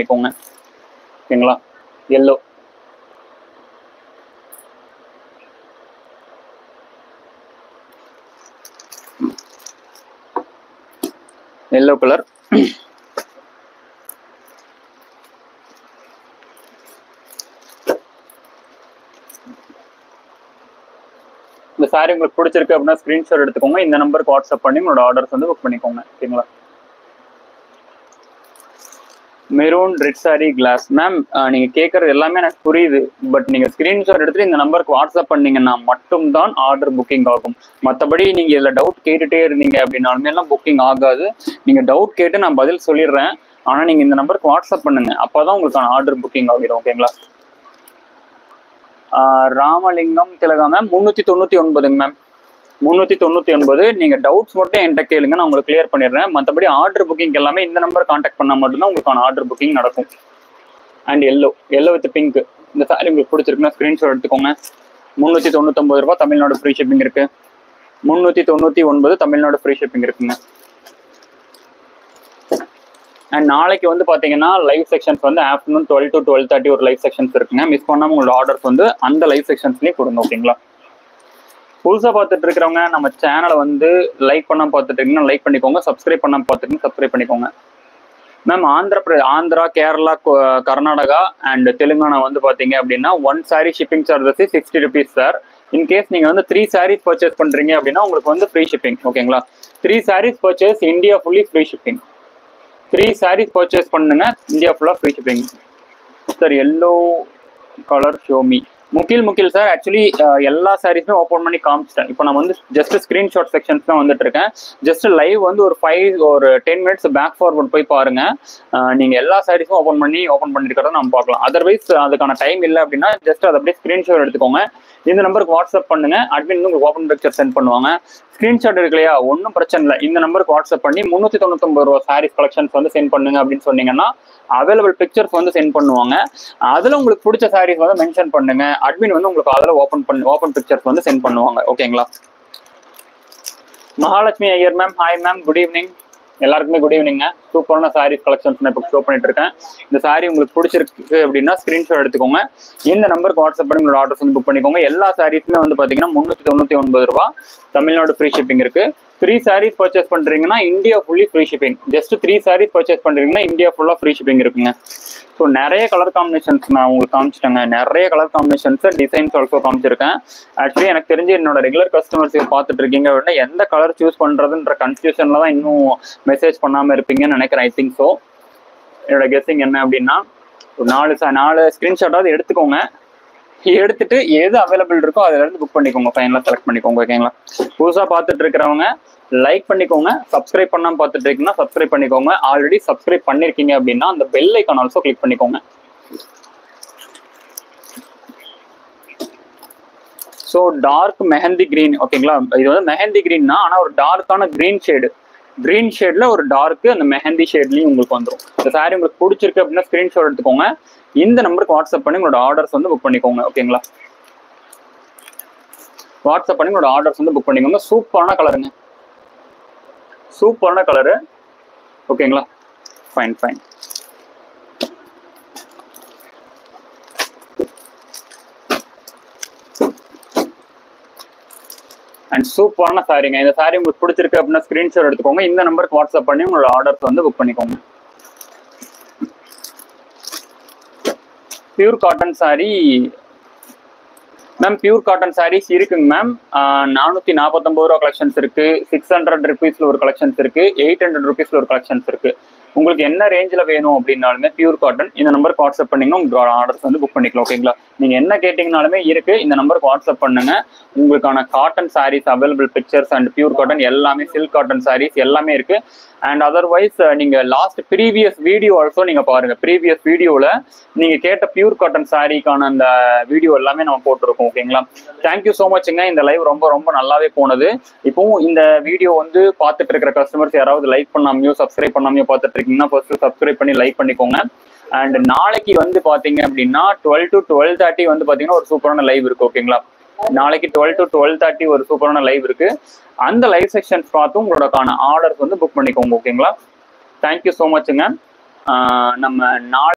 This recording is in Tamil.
பண்ணிக்கோங்க. ஓகேங்களா? Yellow yellow colour. இந்த சாரி உங்களுக்கு பிடிச்சிருக்கு அப்படின்னா ஸ்கிரீன்ஷாட் எடுத்துக்கோங்க. இந்த நம்பருக்கு வாட்ஸ்அப் பண்ணி உங்களோட ஆர்டர்ஸ் வந்து புக் பண்ணிக்கோங்க. ஓகேங்களா? Maroon red sari glass. Ma'am நீங்க கேட்கறது எல்லாமே எனக்கு புரியுது. பட் நீங்க ஸ்கிரீன்ஷாட் எடுத்துட்டு இந்த நம்பருக்கு வாட்ஸ்அப் பண்ணீங்கன்னா மட்டும்தான் ஆர்டர் புக்கிங் ஆகும். மற்றபடி நீங்க இதுல டவுட் கேட்டுட்டே இருந்தீங்க அப்படின்னாலுமே எல்லாம் புக்கிங் ஆகாது. நீங்க டவுட் கேட்டு நான் பதில் சொல்லிடுறேன். ஆனா நீங்க இந்த நம்பருக்கு வாட்ஸ்அப் பண்ணுங்க, அப்பதான் உங்களுக்கான ஆர்டர் புக்கிங் ஆகிடும். ஓகேங்களா? ராமலிங்கம் திலகா மேம் 399 மேம். 399. நீங்க டவுட்ஸ் மட்டும் என்கிட்ட கேளுங்க, நான் உங்களுக்கு கிளியர் பண்ணிடுறேன். மற்றபடி ஆர்டர் புக்கிங் எல்லாமே இந்த நம்பர் கான்டாக்ட் பண்ணா மட்டும்தான் உங்களுக்கான ஆர்டர் புக்கிங் நடக்கும். And yellow with pink. இந்த சாரி உங்களுக்கு பிடிச்சிருக்குன்னா ஸ்கிரீன்ஷாட் எடுத்துக்கோங்க. 399 ரூபாய். தமிழ்நாடு ஃப்ரீ ஷிப்பிங் இருக்கு. 399 தமிழ்நாடு ஃப்ரீ ஷிப்பிங் இருக்குங்க. அண்ட் நாளைக்கு வந்து பாத்தீங்கன்னா லைவ் செக்ஷன்ஸ் வந்து ஆஃப்டர்நூன் 12 to 12:30 ஒரு லைவ் செக்ஷன்ஸ் இருக்குங்க. மிஸ் பண்ணாம உங்களோட ஆர்டர்ஸ் வந்து அந்த லைவ் செக்ஷன்ஸ்லயே கொடுங்க. ஓகேங்களா? புதுசா பார்த்துட்டு இருக்கிறவங்க நம்ம சேனலை வந்து லைக் பண்ணாம பார்த்துட்டு இருக்கீங்கன்னா லைக் பண்ணிக்கோங்க. சப்ஸ்கிரைப் பண்ணாம பார்த்துட்டு சப்ஸ்கிரைப் பண்ணிக்கோங்க. மேம் ஆந்திரா, கேரளா, கர்நாடகா அண்ட் தெலுங்கானா வந்து பாத்தீங்க அப்படின்னா 1 sorry shipping charges 60 rupees sir. In case நீங்க வந்து 3 sarees பர்ச்சேஸ் பண்றீங்க அப்படின்னா உங்களுக்கு வந்து ஃப்ரீ ஷிப்பிங். ஓகேங்களா? 3 sarees purchase India fully free shipping. 3 sarees purchase பண்ணுங்க, இந்தியா ஃபுல்லா free shipping. Sir yellow colour show me Mugil sir. Actually எல்லா சாரீஸுமே ஓப்பன் பண்ணி காமிச்சிட்டேன். இப்போ நான் வந்து ஜஸ்ட் ஸ்கிரீன்ஷாட் செக்ஷன்ஸ் தான் வந்துட்டு இருக்கேன். ஜஸ்ட் லைவ் வந்து ஒரு 10 minutes பேக் ஃபார்வர்ட் போய் பாருங்க. நீங்க எல்லா சாரீஸும் ஓப்பன் பண்ணிருக்கிறத நம்ம பார்க்கலாம். அதர்வைஸ் அதுக்கான டைம் இல்லை அப்படின்னா ஜஸ்ட் அதை அப்படியே ஸ்கிரீன்ஷாட் எடுத்துக்கோங்க. இந்த நம்பருக்கு வாட்ஸ்அப் பண்ணுங்க. அட்மின் உங்களுக்கு ஓப்பன் பிக்சர் சென்ட் பண்ணுவாங்க. ஸ்கிரீன்ஷாட் இருக்கு இல்லையா, ஒன்றும் பிரச்சனை இல்லை. இந்த நம்பருக்கு வாட்ஸ்அப் பண்ணி 399 ரூபா சாரீஸ் கலெக்ஷன்ஸ் வந்து சென்ட் பண்ணுங்க அப்படின்னு சொன்னீங்கன்னா அவைலபிள் பிக்சர்ஸ் வந்து சென்ட் பண்ணுவாங்க. அதுல உங்களுக்கு பிடிச்ச சாரீஸ் வந்து மென்ஷன் பண்ணுங்க. அட்மின் வந்து உங்களுக்கு அதில் ஓப்பன் பிக்சர்ஸ் வந்து சென்ட் பண்ணுவாங்க. ஓகேங்களா? Mahalakshmi Iyer ma'am, hi ma'am, good evening. எல்லாருக்குமே குட் ஈவினிங்க. சூப்பரான சாரீஸ் கலெக்ஷன்ஸ் நான் இப்போ ஷோ பண்ணிட்டு இருக்கேன். இந்த சாரி உங்களுக்கு பிடிச்சிருக்கு அப்படின்னா ஸ்கிரீன்ஷாட் எடுத்துக்கோங்க. இந்த நம்பருக்கு வாட்ஸ்அப் பண்ணி உங்களோட ஆர்டர்ஸ் வந்து புக் பண்ணிக்கோங்க. எல்லா சாரீஸுமே வந்து பாத்தீங்கன்னா 399 ரூபா. தமிழ்நாடு ஃப்ரீ ஷிப்பிங் இருக்கு. 3 sarees பர்ச்சேஸ் பண்றீங்கன்னா India fully free shipping. Just 3 sarees purchase பண்றீங்கன்னா இந்தியா ஃபுல்லா ஃப்ரீ ஷிப்பிங் இருக்குங்க. ஸோ நிறைய கலர் காம்பினேஷன்ஸ் நான் உங்களுக்கு காமிச்சிட்டேங்க. நிறைய கலர் காம்பினேஷன்ஸ், டிசைன்ஸ் ஆல்சோ காமிச்சிருக்கேன். ஆக்சுவலி எனக்கு தெரிஞ்சு என்னோட ரெகுலர் கஸ்டமர்ஸ் பார்த்துட்டு இருக்கீங்க அப்படின்னா எந்த கலர் சூஸ் பண்றதுன்ற கன்ஃபியூஷன்ல தான் இன்னும் மெசேஜ் பண்ணாம இருப்பீங்கன்னு நினைக்கிறேன். I think so. என்னோட கெஸ்ஸிங் என்ன அப்படின்னா ஒரு 4 ஸ்கிரீன்ஷாட்டாவது எடுத்துக்கோங்க. எடுத்துட்டு எது அவைலபிள் இருக்கோ அதுல இருந்து புக் பண்ணிக்கோங்க. ஃபைனலா செலக்ட் பண்ணிக்கோங்க. ஓகேங்களா? புதுசா பார்த்துட்டு இருக்கிறவங்க லைக் பண்ணிக்கோங்க. சப்ஸ்கிரைப் பண்ணாம பார்த்துட்டு இருக்கீங்கன்னா சப்ஸ்கிரைப் பண்ணிக்கோங்க. ஆல்ரெடி சப்ஸ்கிரைப் பண்ணிருக்கீங்க அப்படின்னா அந்த பெல் ஐகான் ஆல்சோ கிளிக் பண்ணிக்கோங்க. So dark mehndi green. ஓகேங்களா? இது வந்து மெஹந்தி கிரீன்னா ஆனா ஒரு டார்க்கான கிரீன் ஷேட்ல ஒரு டார்க் அந்த மெஹந்தி ஷேட்லயும் உங்களுக்கு வந்துடும். இந்த சாரி உங்களுக்கு பிடிச்சிருக்கு அப்படின்னா ஸ்கிரீன்ஷாட் எடுத்துக்கோங்க. இந்த நம்பருக்கு வாட்ஸ்அப் பண்ணி உங்களோட ஆர்டர்ஸ் வந்து புக் பண்ணிக்கோங்க. ஓகேங்களா? வாட்ஸ்அப் பண்ணி உங்களோட ஆர்டர்ஸ் வந்து புக் பண்ணிக்கோங்க. சூப்பரான கலருங்க, சூப்பரான கலரு. ஓகேங்களா? ஃபைன். அண்ட் சூப்பரான சாரிங்க. இந்த சாரி உங்களுக்கு பிடிச்சிருக்கு அப்படின்னா ஸ்கிரீன்ஷாட் எடுத்துக்கோங்க. இந்த நம்பருக்கு வாட்ஸ்அப் பண்ணி உங்களோட ஆர்டர்ஸ் வந்து புக் பண்ணிக்கோங்க. Pure cotton sari ma'am, pure cotton saris இருக்குங்க மேம். 449 ரூபா கலெக்ஷன்ஸ் இருக்கு. 600 rupeesல ஒரு கலெக்ஷன்ஸ் இருக்கு. 800 rupeesல ஒரு கலெக்ஷன்ஸ் இருக்கு. உங்களுக்கு என்ன ரேஞ்சில் வேணும் அப்படின்னாலுமே பியூர் காட்டன் இந்த நம்பருக்கு வாட்ஸ்அப் பண்ணீங்கன்னா உங்களோட ஆர்டர்ஸ் வந்து புக் பண்ணிக்கலாம். ஓகேங்களா? நீங்க என்ன கேட்டீங்கனாலுமே இருக்கு. இந்த நம்பருக்கு வாட்ஸ்அப் பண்ணுங்க. உங்களுக்கான cotton saris available pictures and pure cotton எல்லாமே, சில்க் காட்டன் சாரீஸ் எல்லாமே இருக்கு. அண்ட் அதர்வைஸ் நீங்க லாஸ்ட் ப்ரீவியஸ் வீடியோ ஆல்சோ நீங்க பாருங்க. ப்ரீவியஸ் வீடியோல நீங்க கேட்ட பியூர் காட்டன் சாரீக்கான அந்த வீடியோ எல்லாமே நம்ம போட்டிருக்கோம். ஓகேங்களா? தேங்க்யூ ஸோ மச்ங்க. இந்த லைவ் ரொம்ப நல்லாவே போனது. இப்போவும் இந்த வீடியோ வந்து பார்த்துட்டு இருக்கிற கஸ்டமர்ஸ் யாராவது லைக் பண்ணாமையோ சப்ஸ்கிரைப் பண்ணாமையோ பார்த்துட்டு இருக்கீங்கன்னா ஃபர்ஸ்ட் சப்ஸ்கிரைப் பண்ணி லைக் பண்ணிக்கோங்க. அண்ட் நாளைக்கு வந்து பாத்தீங்க அப்படின்னா 12 to 12:30 வந்து பாத்தீங்கன்னா ஒரு சூப்பரான லைவ் இருக்கு. ஓகேங்களா? நாளைக்கு 12 to 12:30 ஒரு சூப்பரான லைவ் இருக்கு. அந்த லைவ் செக்ஷன்ஸ் பார்த்து உங்களோட ஆர்டர்ஸ் வந்து புக் பண்ணிக்கோங்க. ஓகேங்களா? தேங்க்யூ ஸோ மச்ங்க. நம்ம நாளை